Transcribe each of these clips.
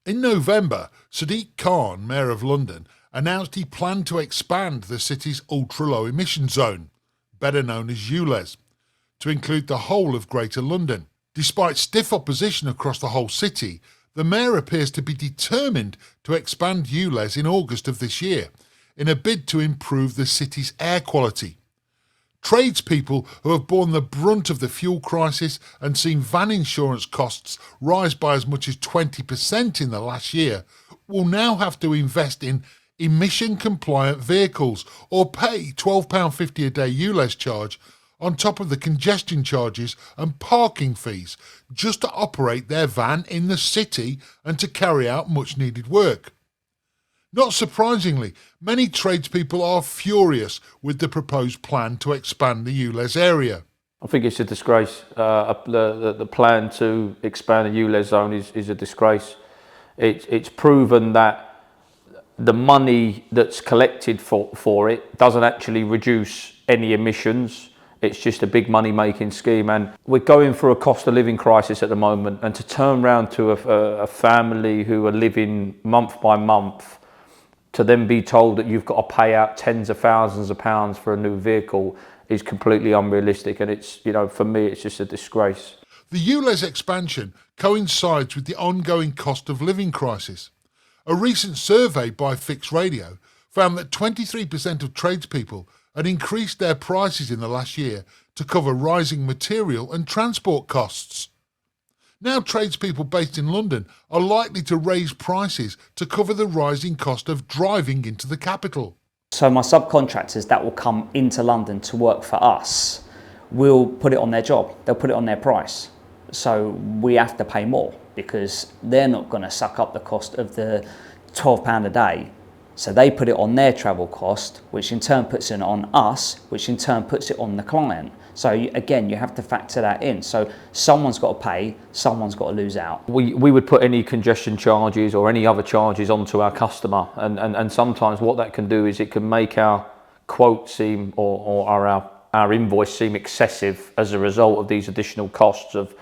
In November, Sadiq Khan, Mayor of London, announced he planned to expand the city's ultra-low emission zone, better known as ULEZ, to include the whole of Greater London. Despite stiff opposition across the whole city, the Mayor appears to be determined to expand ULEZ in August of this year, in a bid to improve the city's air quality. Tradespeople who have borne the brunt of the fuel crisis and seen van insurance costs rise by as much as 20% in the last year will now have to invest in emission-compliant vehicles or pay £12.50 a day ULEZ charge on top of the congestion charges and parking fees just to operate their van in the city and to carry out much-needed work. Not surprisingly, many tradespeople are furious with the proposed plan to expand the ULEZ area. I think it's a disgrace. The plan to expand the ULEZ zone is a disgrace. It's proven that the money that's collected for it doesn't actually reduce any emissions. It's just a big money-making scheme, and we're going through a cost of living crisis at the moment, and to turn around to a family who are living month by month to then be told that you've got to pay out tens of thousands of pounds for a new vehicle is completely unrealistic, and it's, for me, it's just a disgrace. The ULEZ expansion coincides with the ongoing cost of living crisis. A recent survey by Fix Radio found that 23% of tradespeople had increased their prices in the last year to cover rising material and transport costs. Now tradespeople based in London are likely to raise prices to cover the rising cost of driving into the capital. So my subcontractors that will come into London to work for us will put it on their job, they'll put it on their price. So we have to pay more because they're not going to suck up the cost of the £12 a day. So they put it on their travel cost, which in turn puts it on us, which in turn puts it on the client. So again, you have to factor that in. So someone's got to pay, someone's got to lose out. We would put any congestion charges or any other charges onto our customer, and sometimes what that can do is it can make our quote seem or our invoice seem excessive as a result of these additional costs of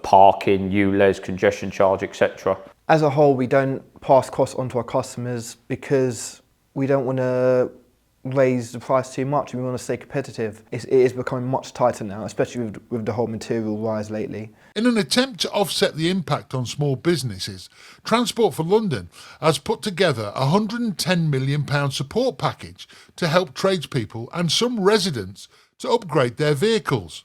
parking, ULEZ, congestion charge, etc. As a whole, we don't pass costs onto our customers because we don't want to raise the price too much and we want to stay competitive. It is becoming much tighter now, especially with the whole material rise lately. In an attempt to offset the impact on small businesses, Transport for London has put together a £110 million support package to help tradespeople and some residents to upgrade their vehicles.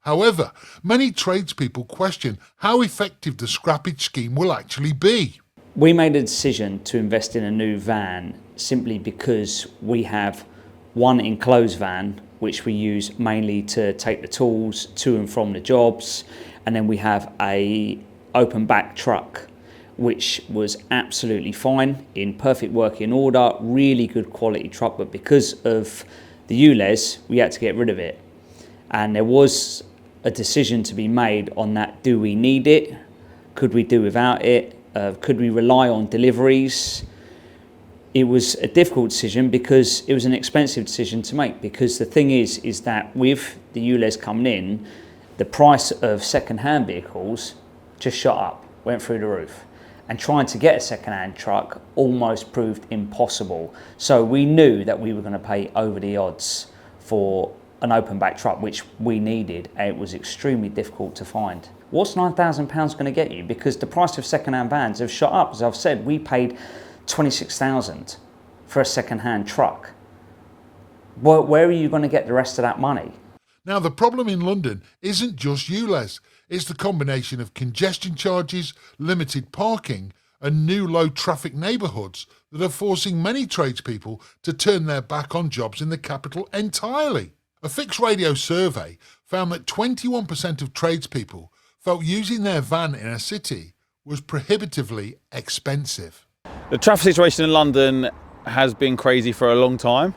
However, many tradespeople question how effective the scrappage scheme will actually be. We made a decision to invest in a new van simply because we have one enclosed van which we use mainly to take the tools to and from the jobs, and then we have a open back truck which was absolutely fine, in perfect working order, really good quality truck, but because of the ULEZ we had to get rid of it, and there was a decision to be made on that. Do we need it? Could we do without it? Could we rely on deliveries? It was a difficult decision because it was an expensive decision to make, because the thing is that with the ULEZ coming in, the price of second-hand vehicles just shot up, went through the roof. And trying to get a second-hand truck almost proved impossible. So we knew that we were going to pay over the odds for an open back truck, which we needed, and it was extremely difficult to find. What's £9,000 going to get you? Because the price of second-hand vans have shot up. As I've said, we paid £26,000 for a second-hand truck. Where are you going to get the rest of that money? Now, the problem in London isn't just ULEZ. It's the combination of congestion charges, limited parking, and new low-traffic neighbourhoods that are forcing many tradespeople to turn their back on jobs in the capital entirely. A Fix Radio survey found that 21% of tradespeople felt using their van in a city was prohibitively expensive. The traffic situation in London has been crazy for a long time.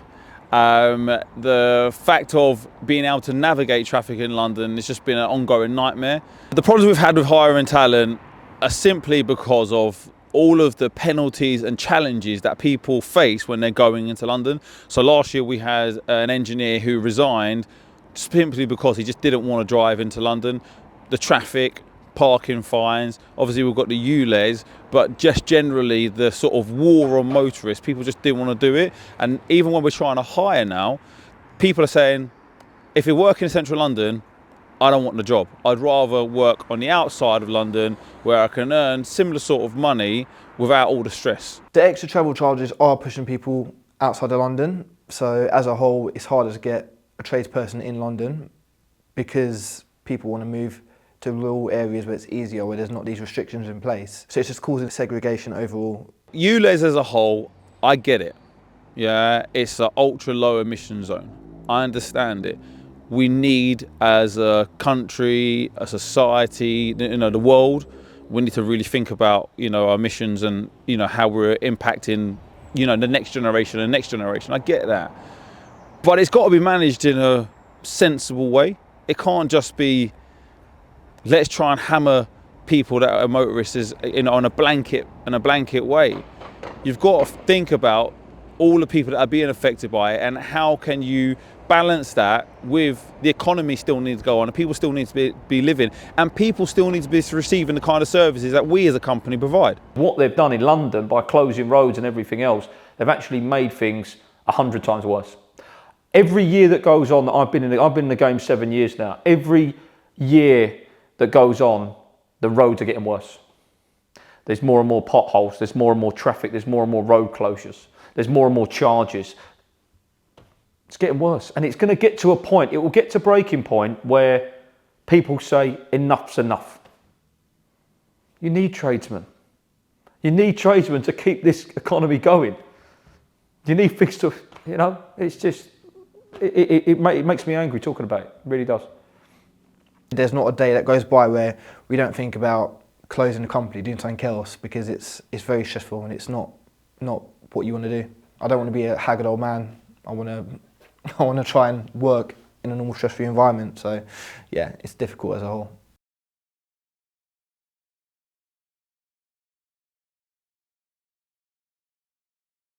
The fact of being able to navigate traffic in London has just been an ongoing nightmare. The problems we've had with hiring talent are simply because of all of the penalties and challenges that people face when they're going into London. So last year we had an engineer who resigned simply because he just didn't want to drive into London. The traffic, parking fines, obviously we've got the ULEZ, but just generally the sort of war on motorists, people just didn't want to do it. And even when we're trying to hire now, people are saying, if you're working in central London, I don't want the job. I'd rather work on the outside of London where I can earn similar sort of money without all the stress. The extra travel charges are pushing people outside of London. So as a whole, it's harder to get a tradesperson in London because people want to move to rural areas where it's easier, where there's not these restrictions in place. So it's just causing segregation overall. ULEZ as a whole, I get it. Yeah, it's an ultra low emission zone. I understand it. We need, as a country, a society, the world, we need to really think about, our emissions and, how we're impacting, the next generation and next generation. I get that. But it's got to be managed in a sensible way. It can't just be, let's try and hammer people that are motorists on a blanket way. You've got to think about all the people that are being affected by it and how can you balance that with the economy still needs to go on and people still need to be living and people still need to be receiving the kind of services that we as a company provide. What they've done in London by closing roads and everything else, they've actually made things 100 times worse. Every year that goes on, I've been in the game 7 years now, every year that goes on, the roads are getting worse. There's more and more potholes, there's more and more traffic, there's more and more road closures, there's more and more charges. It's getting worse, and it's going to get to a point, it will get to breaking point where people say enough's enough. You need tradesmen. You need tradesmen to keep this economy going. You need things to, it's just, it makes me angry talking about it. It really does. There's not a day that goes by where we don't think about closing the company, doing something else, because it's very stressful and it's not what you want to do. I don't want to be a haggard old man. I want to try and work in a normal stress-free environment. So yeah, it's difficult as a whole.